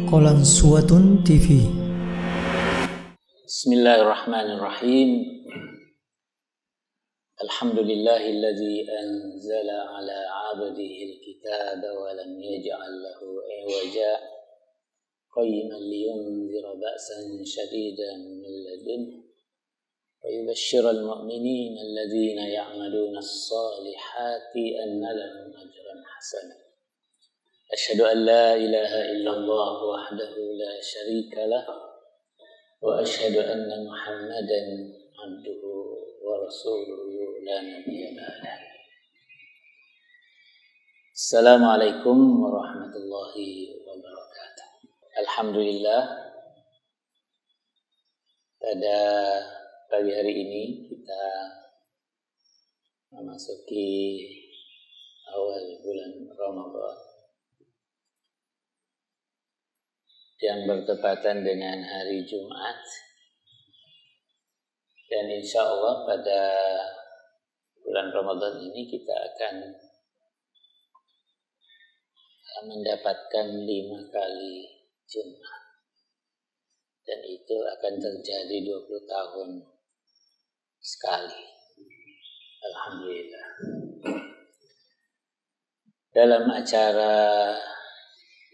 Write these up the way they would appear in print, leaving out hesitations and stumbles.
Qalansuwatun TV. Bismillahirrahmanirrahim. Alhamdulillahilladzi anzala ala 'abdihi al-kitaba wa lam yaj'al lahu iwaja qayyiman liyunzira ba'san shadidan min ladunhu wa yubashshiral mu'minina alladzina ya'maluna as-salihati anna lahum ajran hasanan. Asyhadu an la ilaha illallah wahdahu la syarika lah wa asyhadu anna Muhammadan abduhu wa rasuluhu la nabiyya ba'dah. Assalamualaikum warahmatullahi wabarakatuh. Alhamdulillah, pada pagi hari ini kita memasuki awal bulan Ramadan yang bertepatan dengan hari Jumat, dan insya Allah pada bulan Ramadan ini kita akan mendapatkan 5 kali Jumat, dan itu akan terjadi 20 tahun sekali. Alhamdulillah. Dalam acara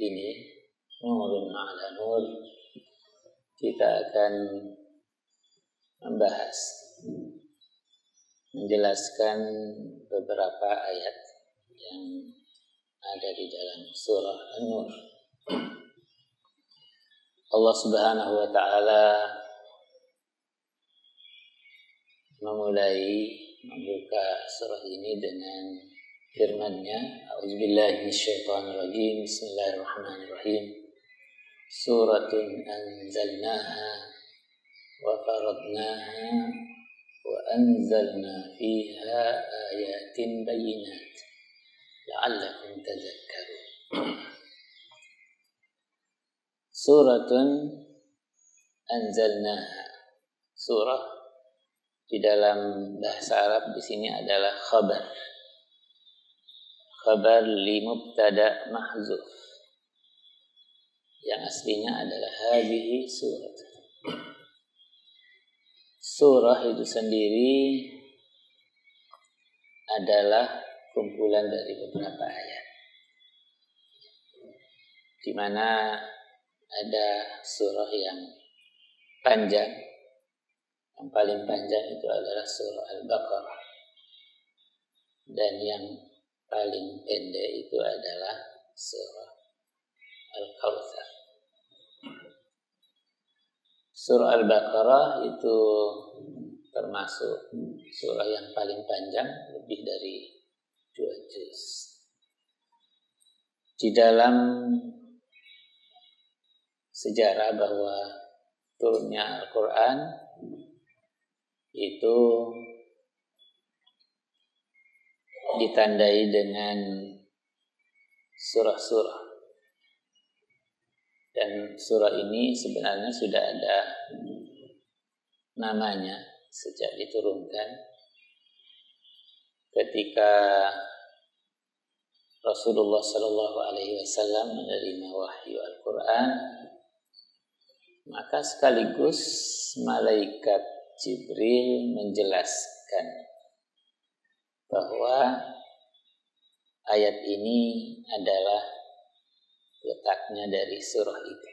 ini, Nurun ma'ala Nur, kita akan membahas, menjelaskan beberapa ayat yang ada di dalam surah An-Nur. Allah Subhanahu wa ta'ala membuka surah ini dengan firman-Nya, A'udzubillahi minasyaitonirrajim, Bismillahirrahmanirrahim. Suratun anzalnaha wa faradnaha wa anzalna fiha ayatin bayyinat la'allakum tadhakkarun. Suratun anzalnaha. Surah di dalam bahasa Arab di sini adalah khabar. Khabar li mubtada mahzuf, yang aslinya adalah hadhihi surat. Surah itu sendiri adalah kumpulan dari beberapa ayat, di mana ada surah yang panjang. Yang paling panjang itu adalah surah Al-Baqarah, dan yang paling pendek itu adalah surah Al-Kautsar. Surah Al-Baqarah itu termasuk surah yang paling panjang, lebih dari 2 juz. Di dalam sejarah bahwa turunnya Al-Quran itu ditandai dengan surah-surah, dan surah ini sebenarnya sudah ada namanya sejak diturunkan ketika Rasulullah SAW menerima wahyu Al-Quran. Maka sekaligus malaikat Jibril menjelaskan bahwa ayat ini adalah letaknya dari surah itu,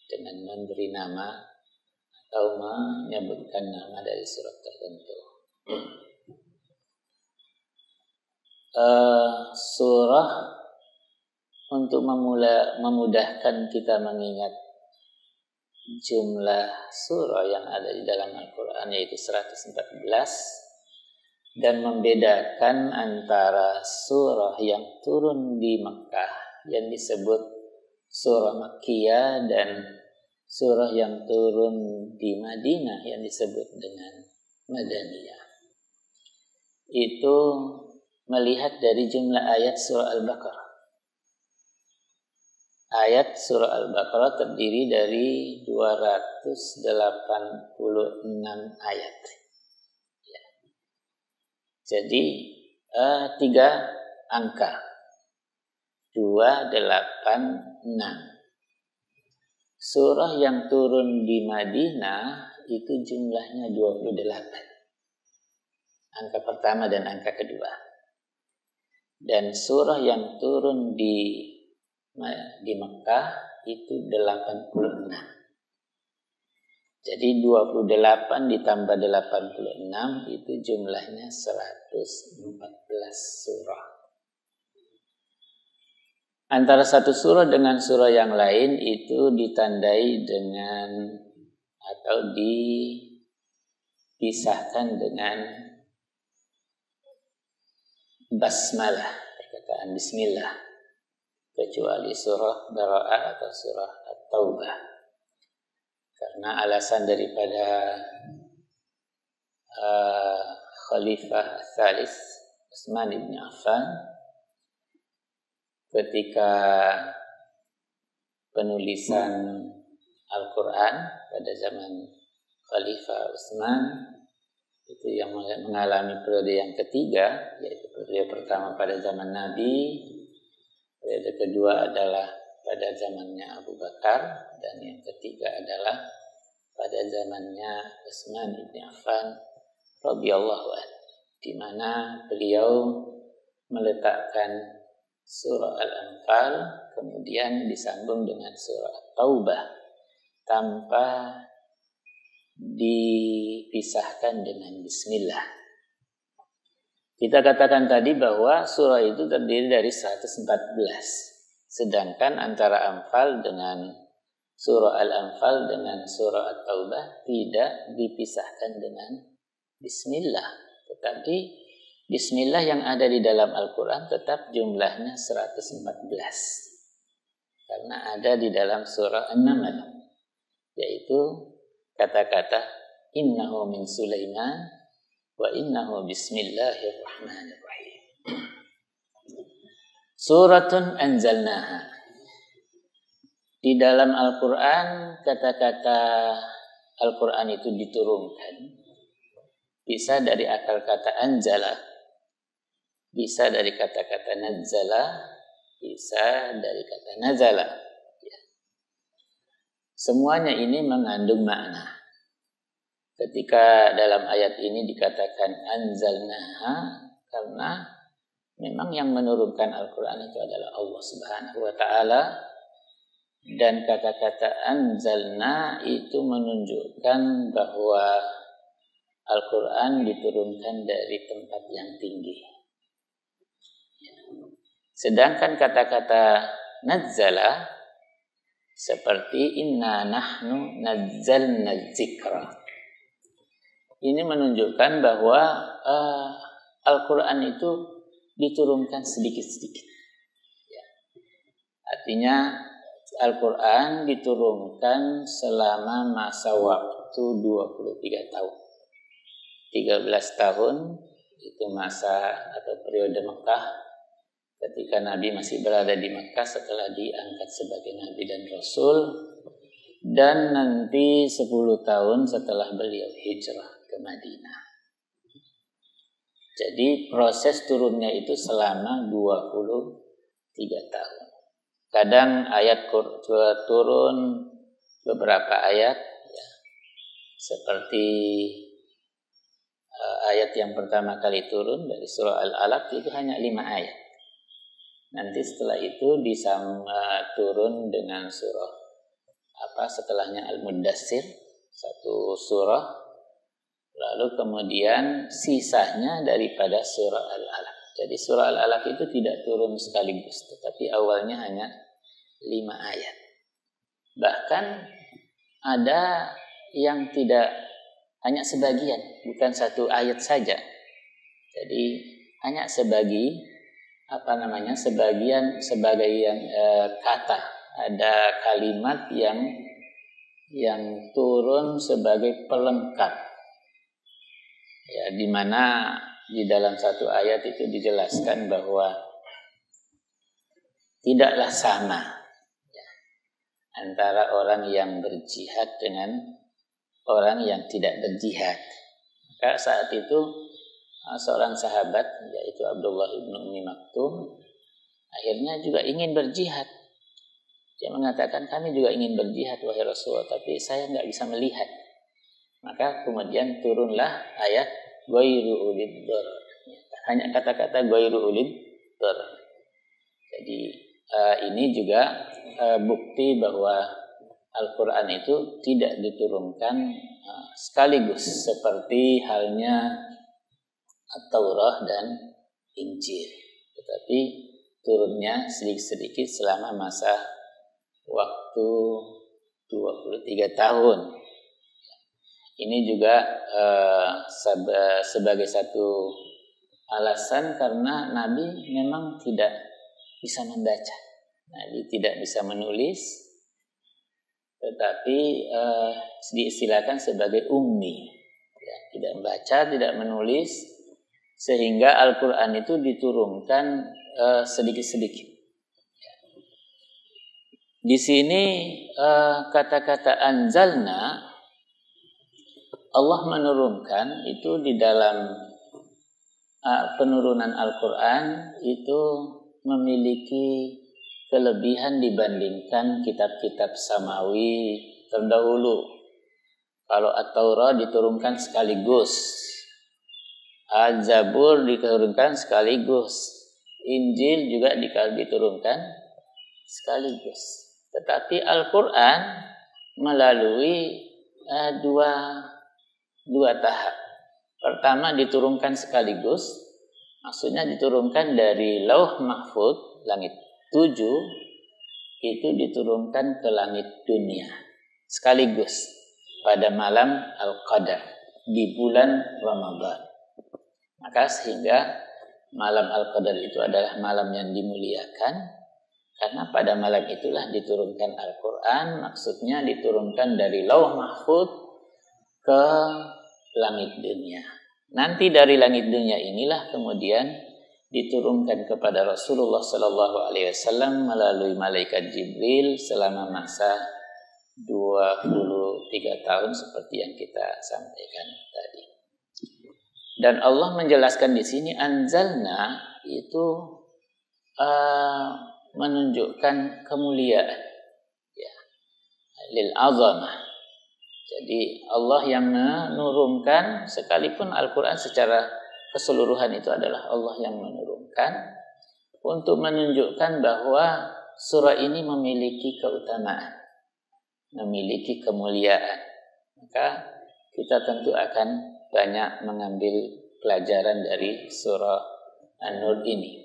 dengan memberi nama atau menyebutkan nama dari surah tertentu. Surah untuk memudahkan kita mengingat jumlah surah yang ada di dalam Al-Quran, yaitu 114, dan membedakan antara surah yang turun di Mekah yang disebut surah Makkiyah dan surah yang turun di Madinah yang disebut dengan Madaniyah. Itu melihat dari jumlah ayat surah Al-Baqarah. Ayat surah Al-Baqarah terdiri dari 286 ayat. Ya. Jadi 3 angka, 286. surah yang turun di Madinah itu jumlahnya 28. Angka pertama dan angka kedua. Dan surah yang turun di Mekah itu 86. Jadi 28 ditambah 86 itu jumlahnya 114 surah. Antara satu surah dengan surah yang lain itu ditandai dengan atau dipisahkan dengan basmalah, perkataan bismillah, kecuali surah Bara'ah atau surah At-Taubah. Karena alasan daripada Khalifah Tsalits Utsman bin Affan ketika penulisan Al-Quran pada zaman Khalifah Utsman itu yang mengalami periode yang ketiga, yaitu periode pertama pada zaman Nabi, periode kedua adalah pada zamannya Abu Bakar, dan yang ketiga adalah pada zamannya Utsman bin Affan radhiyallahu anhu, di mana beliau meletakkan surah Al-Anfal kemudian disambung dengan surah At-Taubah tanpa dipisahkan dengan bismillah. Kita katakan tadi bahwa surah itu terdiri dari 114. Sedangkan antara Anfal dengan surah Al-Anfal dengan surah At-Taubah tidak dipisahkan dengan bismillah. Tetapi bismillah yang ada di dalam Al-Quran tetap jumlahnya 114. Karena ada di dalam surah An-Naml, yaitu kata-kata innahu min Sulaiman wa innahu bismillahirrahmanirrahim. Suratun anzalnaha. Di dalam Al-Quran kata-kata Al-Quran itu diturunkan. Bisa dari akar kata anzala, bisa dari kata-kata nazzala, bisa dari kata nazala. Semuanya ini mengandung makna. Ketika dalam ayat ini dikatakan anzalnaha, karena memang yang menurunkan Al-Quran itu adalah Allah Subhanahu wa ta'ala. Dan kata-kata anzalna itu menunjukkan bahwa Al-Quran diturunkan dari tempat yang tinggi. Sedangkan kata-kata nazzala seperti inna nahnu nazzalna dzikra, ini menunjukkan bahwa Al-Quran itu diturunkan sedikit-sedikit. Artinya Al-Quran diturunkan selama masa waktu 23 tahun. 13 tahun itu masa atau periode Mekah ketika Nabi masih berada di Mekah setelah diangkat sebagai Nabi dan Rasul, dan nanti 10 tahun setelah beliau hijrah ke Madinah. Jadi proses turunnya itu selama 23 tahun. Kadang ayat turun beberapa ayat, ya, seperti ayat yang pertama kali turun dari surah Al-Alaq itu hanya 5 ayat. Nanti setelah itu turun dengan surah setelahnya Al-Muddatsir, satu surah, lalu kemudian sisanya daripada surah Al-Alaq. Jadi surah Al-Alaq itu tidak turun sekaligus, tetapi awalnya hanya 5 ayat. Bahkan ada yang tidak, hanya sebagian, bukan satu ayat saja. Jadi hanya sebagian kata, ada kalimat yang turun sebagai pelengkap, ya, di mana di dalam satu ayat itu dijelaskan bahwa tidaklah sama, ya, antara orang yang berjihad dengan orang yang tidak berjihad. Maka saat itu seorang sahabat, yaitu Abdullah bin Ummi Maktum, akhirnya juga ingin berjihad. Dia mengatakan, kami juga ingin berjihad wahai Rasulullah, tapi saya nggak bisa melihat. Maka kemudian turunlah ayat ghairu ulid darar. Hanya kata-kata ghairu ulid darar. Jadi ini juga bukti bahwa Al-Quran itu tidak diturunkan sekaligus seperti halnya At-Taurah dan Injil, tetapi turunnya sedikit-sedikit selama masa waktu 23 tahun. Ini juga sebagai satu alasan karena Nabi memang tidak bisa membaca. Nabi tidak bisa menulis, tetapi diistilahkan sebagai ummi, ya, tidak membaca, tidak menulis, sehingga Al-Quran itu diturunkan sedikit-sedikit. Di sini kata-kata anzalna, Allah menurunkan itu di dalam penurunan Al-Quran itu memiliki kelebihan dibandingkan kitab-kitab samawi terdahulu. Kalau At-Taurah diturunkan sekaligus, Al-Zabur diturunkan sekaligus, Injil juga diturunkan sekaligus. Tetapi Al-Quran melalui dua tahap. Pertama diturunkan sekaligus, maksudnya diturunkan dari Lauh Mahfuz, langit 7, itu diturunkan ke langit dunia sekaligus pada malam Al-Qadar di bulan Ramadan. Maka sehingga malam Al-Qadar itu adalah malam yang dimuliakan, karena pada malam itulah diturunkan Al-Quran. Maksudnya diturunkan dari Lauh Mahfuz ke langit dunia. Nanti dari langit dunia inilah kemudian diturunkan kepada Rasulullah SAW melalui malaikat Jibril selama masa 23 tahun seperti yang kita sampaikan tadi. Dan Allah menjelaskan di sini anzalna itu menunjukkan kemuliaan, ya, lil azamah. Jadi Allah yang menurunkan, sekalipun Al-Quran secara keseluruhan itu adalah Allah yang menurunkan, untuk menunjukkan bahwa surah ini memiliki keutamaan, memiliki kemuliaan. Maka kita tentu akan banyak mengambil pelajaran dari surah An-Nur ini.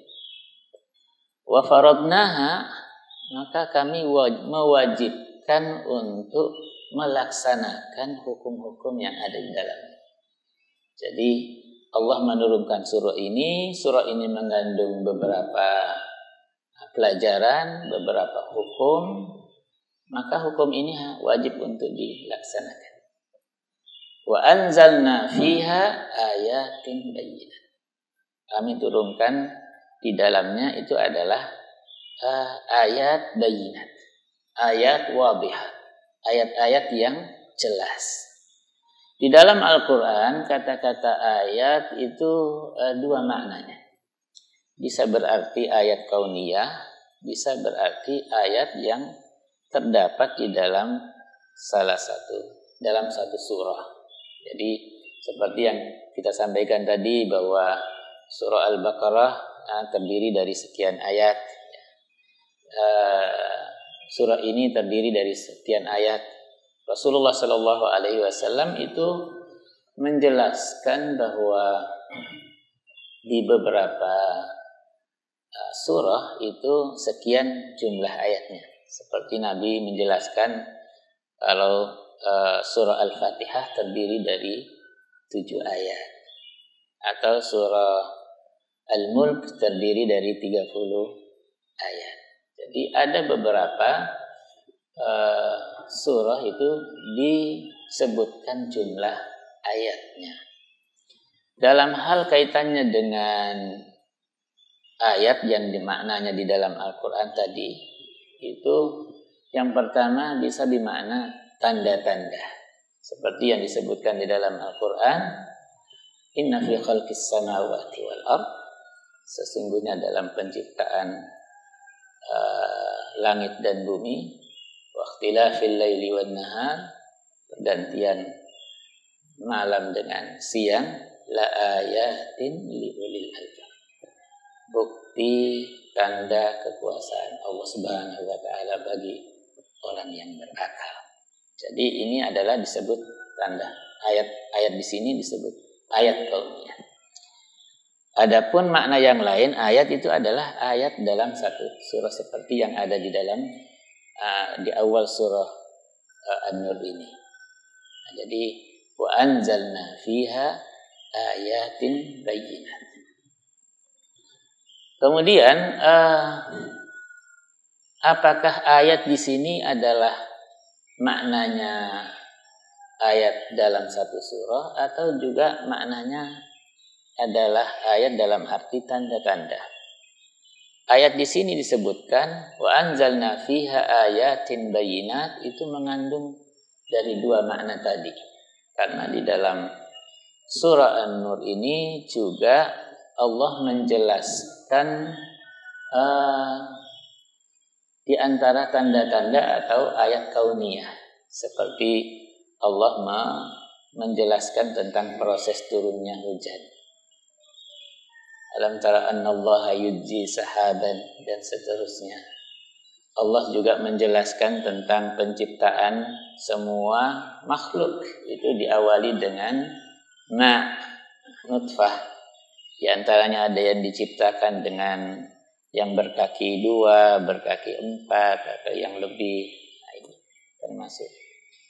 Wa faradnaha, maka kami mewajibkan untuk melaksanakan hukum-hukum yang ada di dalamnya. Jadi Allah menurunkan surah ini mengandung beberapa pelajaran, beberapa hukum, maka hukum ini wajib untuk dilaksanakan. Wa anzalna fiha ayatin bayyinat. Kami turunkan di dalamnya itu adalah ayat bayyinat, ayat wadihah, ayat-ayat yang jelas. Di dalam Al-Quran kata-kata ayat itu dua maknanya. Bisa berarti ayat kauniyah, bisa berarti ayat yang terdapat di dalam dalam satu surah. Jadi seperti yang kita sampaikan tadi bahwa surah Al-Baqarah terdiri dari sekian ayat. Surah ini terdiri dari sekian ayat. Rasulullah SAW itu menjelaskan bahwa di beberapa surah itu sekian jumlah ayatnya. Seperti Nabi menjelaskan kalau surah Al-Fatihah terdiri dari 7 ayat, atau surah Al-Mulk terdiri dari 30 ayat. Jadi ada beberapa surah itu disebutkan jumlah ayatnya. Dalam hal kaitannya dengan ayat yang dimaknanya di dalam Al-Quran tadi, itu yang pertama bisa dimakna tanda-tanda. Seperti yang disebutkan di dalam Al-Quran, inna fi khalqis samawati wal ard, sesungguhnya dalam penciptaan langit dan bumi, wa ikhtilafil laili wan nahar, pergantian malam dengan siang, la ayatin li ulil albab. Bukti tanda kekuasaan Allah Subhanahu wa taala bagi orang yang berakal. Jadi ini adalah disebut tanda. Ayat di sini disebut ayat kauniyah. Adapun makna yang lain, ayat itu adalah ayat dalam satu surah seperti yang ada di dalam di awal surah An-Nur ini. Nah, jadi wa anzalna fiha ayatin bayyinat. Kemudian apakah ayat di sini adalah maknanya ayat dalam satu surah atau juga maknanya adalah ayat dalam arti tanda-tanda? Ayat di sini disebutkan wa anzalna fiha ayatin bayyinat, itu mengandung dari dua makna tadi. Karena di dalam surah An-Nur ini juga Allah menjelaskan di antara tanda-tanda atau ayat kauniyah, seperti Allah menjelaskan tentang proses turunnya hujan. Alam tara annallaha yujzi sahaban, dan seterusnya. Allah juga menjelaskan tentang penciptaan semua makhluk, itu diawali dengan nutfah. Di antaranya ada yang diciptakan dengan yang berkaki 2, berkaki 4, atau yang lebih. Nah, ini termasuk.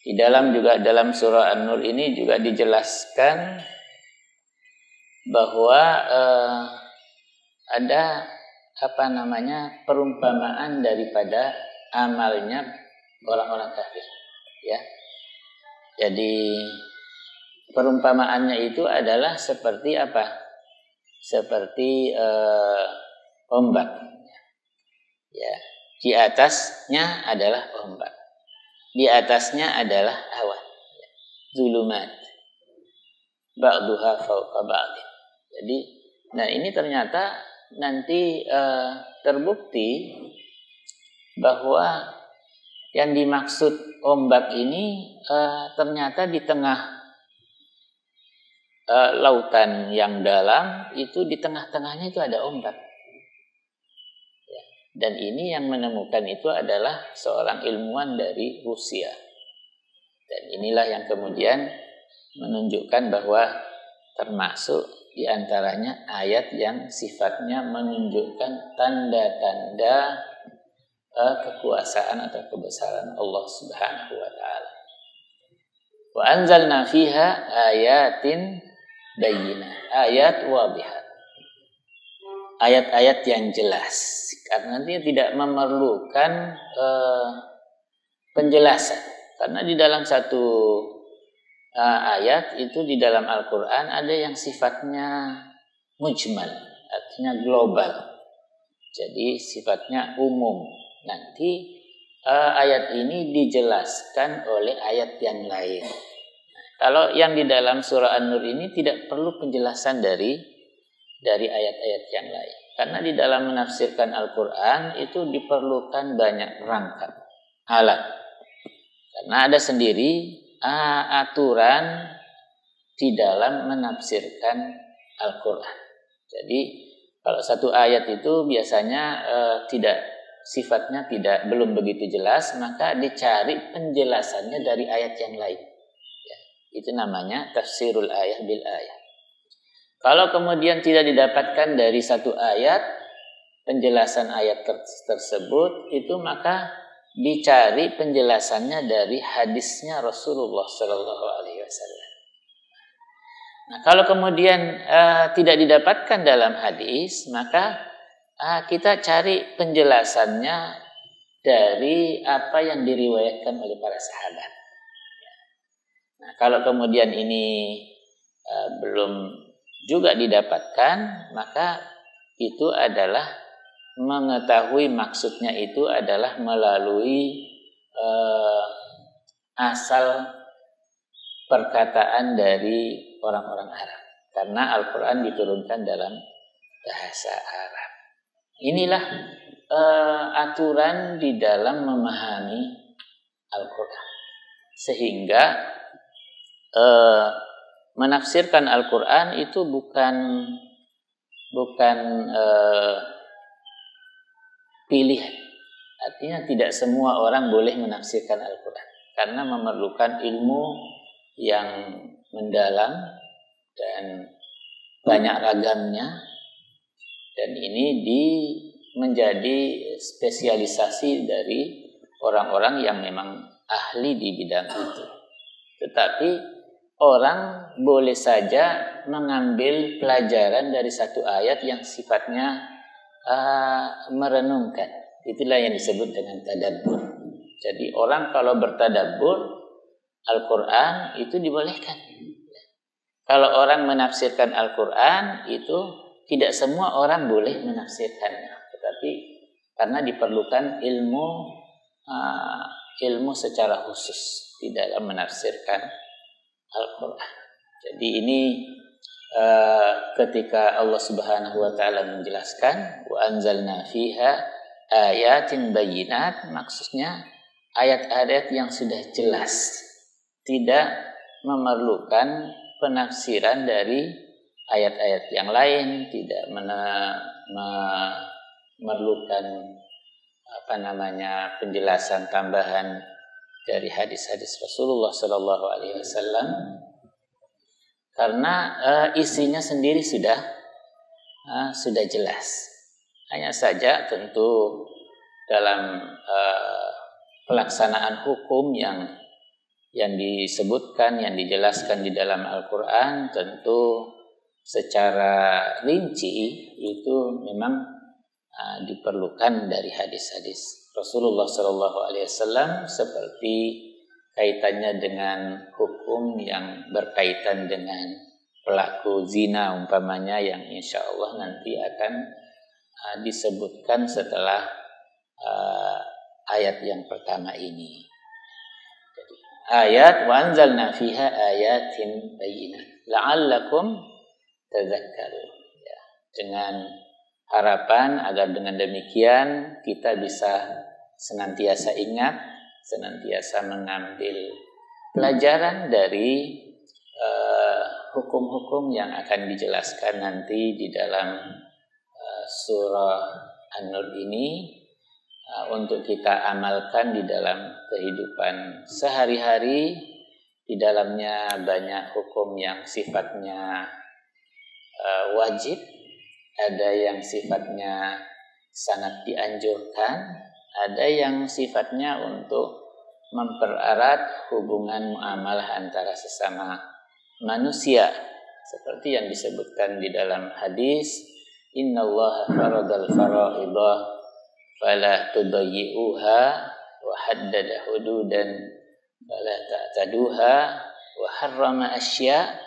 Di dalam surah An-Nur ini juga dijelaskan bahwa ada perumpamaan daripada amalnya orang-orang kafir, ya. Jadi perumpamaannya itu adalah seperti apa? Seperti ombak, ya. Di atasnya adalah ombak, di atasnya adalah awan, zulumat ba'duha fawqa ba'din. Jadi, nah ini ternyata nanti terbukti bahwa yang dimaksud ombak ini ternyata di tengah lautan yang dalam, itu di tengah-tengahnya itu ada ombak, ya. Dan ini yang menemukan itu adalah seorang ilmuwan dari Rusia. Dan inilah yang kemudian menunjukkan bahwa termasuk di antaranya ayat yang sifatnya menunjukkan tanda-tanda kekuasaan atau kebesaran Allah Subhanahu wa taala. Wa anzalna fiha ayatin bayyinah, ayat wadihat, ayat-ayat yang jelas, karena dia tidak memerlukan penjelasan. Karena di dalam satu ayat itu di dalam Al-Quran ada yang sifatnya mujmal, artinya global, jadi sifatnya umum. Nanti ayat ini dijelaskan oleh ayat yang lain. Kalau yang di dalam surah An-Nur ini tidak perlu penjelasan dari ayat-ayat yang lain. Karena di dalam menafsirkan Al-Quran itu diperlukan banyak rangkap alat. Karena ada sendiri aturan di dalam menafsirkan Al-Quran. Jadi kalau satu ayat itu biasanya sifatnya belum begitu jelas, maka dicari penjelasannya dari ayat yang lain. Itu namanya tafsirul ayah bil ayah. Kalau kemudian tidak didapatkan dari satu ayat penjelasan ayat tersebut, itu maka dicari penjelasannya dari hadisnya Rasulullah Shallallahu Alaihi Wasallam. Nah, kalau kemudian tidak didapatkan dalam hadis, maka kita cari penjelasannya dari apa yang diriwayatkan oleh para sahabat. Nah, kalau kemudian ini belum juga didapatkan, maka itu adalah mengetahui maksudnya itu adalah melalui asal perkataan dari orang-orang Arab. Karena Al-Quran diturunkan dalam bahasa Arab. Inilah aturan di dalam memahami Al-Quran, sehingga menafsirkan Al-Quran itu bukan pilihan. Artinya tidak semua orang boleh menafsirkan Al-Quran, karena memerlukan ilmu yang mendalam dan banyak ragamnya, dan ini menjadi spesialisasi dari orang-orang yang memang ahli di bidang itu. Tetapi orang boleh saja mengambil pelajaran dari satu ayat yang sifatnya merenungkan. Itulah yang disebut dengan tadabbur. Jadi orang kalau bertadabbur Al-Quran itu dibolehkan. Kalau orang menafsirkan Al-Quran itu tidak semua orang boleh menafsirkannya, tetapi karena diperlukan ilmu secara khusus di dalam menafsirkan Al-Quran. Jadi ini ketika Allah Subhanahu wa taala menjelaskan wa anzalna fiha ayatin bayyinat, maksudnya ayat-ayat yang sudah jelas, tidak memerlukan penafsiran dari ayat-ayat yang lain, tidak memerlukan penjelasan tambahan dari hadis-hadis Rasulullah Sallallahu Alaihi Wasallam, karena isinya sendiri sudah jelas. Hanya saja tentu dalam pelaksanaan hukum yang disebutkan, yang dijelaskan di dalam Al-Quran, tentu secara rinci itu memang diperlukan dari hadis-hadis Rasulullah SAW, seperti kaitannya dengan hukum yang berkaitan dengan pelaku zina umpamanya, yang insya Allah nanti akan disebutkan setelah ayat yang pertama ini. Jadi, ayat wa anzalna fiha ayatin bayyinat la'allakum tadhakkarun, ya, dengan harapan agar dengan demikian kita bisa senantiasa ingat, senantiasa mengambil pelajaran dari hukum-hukum yang akan dijelaskan nanti di dalam surah An-Nur ini, untuk kita amalkan di dalam kehidupan sehari-hari. Di dalamnya banyak hukum yang sifatnya wajib, ada yang sifatnya sangat dianjurkan, ada yang sifatnya untuk mempererat hubungan muamalah antara sesama manusia, seperti yang disebutkan di dalam hadis, innallaha faradal faraidah fala tudayyi'uha wa haddada hududan fala ta'taduha wa harrama asya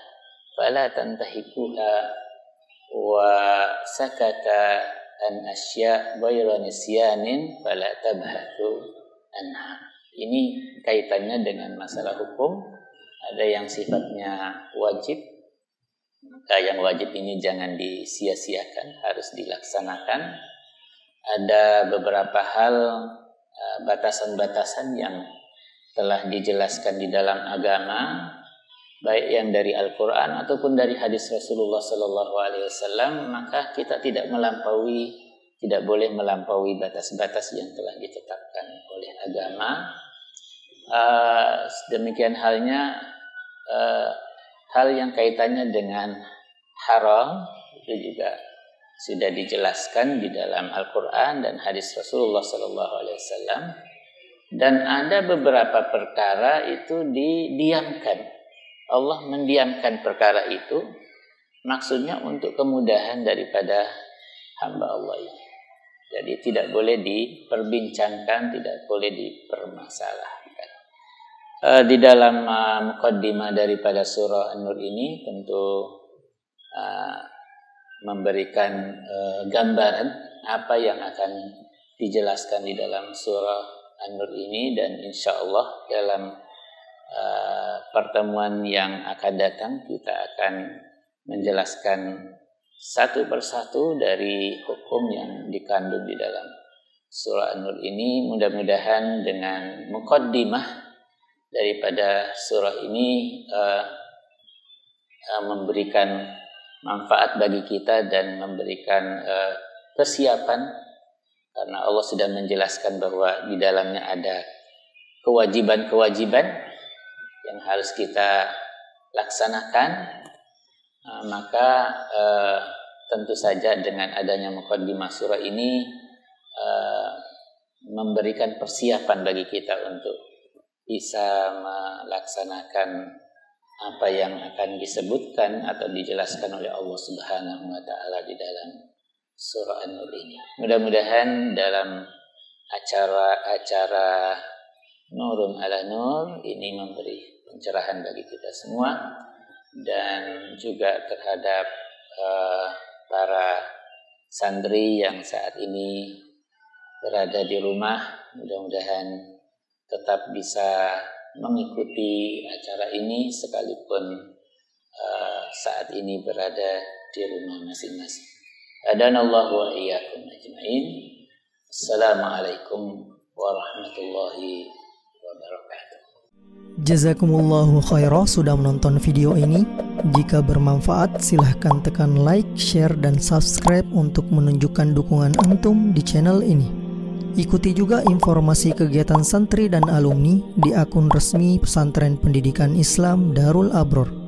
fala tantahikuha wa sakata an asya ghayra nisyanin fala tabhathu anha. Ini kaitannya dengan masalah hukum. Ada yang sifatnya wajib, yang wajib ini jangan disia-siakan, harus dilaksanakan. Ada beberapa hal, batasan-batasan yang telah dijelaskan di dalam agama, baik yang dari Al-Quran ataupun dari hadis Rasulullah SAW, maka kita tidak boleh melampaui batas-batas yang telah ditetapkan oleh agama. Demikian halnya hal yang kaitannya dengan haram itu juga sudah dijelaskan di dalam Al-Quran dan hadis Rasulullah SAW. Dan ada beberapa perkara itu didiamkan. Allah mendiamkan perkara itu, maksudnya untuk kemudahan daripada hamba Allah ini. Jadi tidak boleh diperbincangkan, tidak boleh dipermasalahkan. Di dalam muqaddimah daripada surah An-Nur ini tentu memberikan gambaran apa yang akan dijelaskan di dalam surah An-Nur ini, dan insya Allah dalam pertemuan yang akan datang kita akan menjelaskan satu persatu dari hukum yang dikandung di dalam surah An-Nur ini mudah-mudahan dengan muqaddimah daripada surah ini memberikan manfaat bagi kita dan memberikan persiapan, karena Allah sudah menjelaskan bahwa di dalamnya ada kewajiban-kewajiban yang harus kita laksanakan. Maka tentu saja dengan adanya muqaddimah surah ini memberikan persiapan bagi kita untuk bisa melaksanakan apa yang akan disebutkan atau dijelaskan oleh Allah Subhanahu wa taala di dalam surah An-Nur ini. Mudah-mudahan dalam acara Nurun ala Nur ini memberi pencerahan bagi kita semua, dan juga terhadap para santri yang saat ini berada di rumah, mudah-mudahan tetap bisa mengikuti acara ini sekalipun saat ini berada di rumah masing-masing. Adanallahu wa iyyakum ajmain. Assalamualaikum warahmatullahi wabarakatuh. Jazakumullahu khairah sudah menonton video ini. Jika bermanfaat, silahkan tekan like, share, dan subscribe untuk menunjukkan dukungan antum di channel ini. Ikuti juga informasi kegiatan santri dan alumni di akun resmi Pesantren Pendidikan Islam Darul Abror.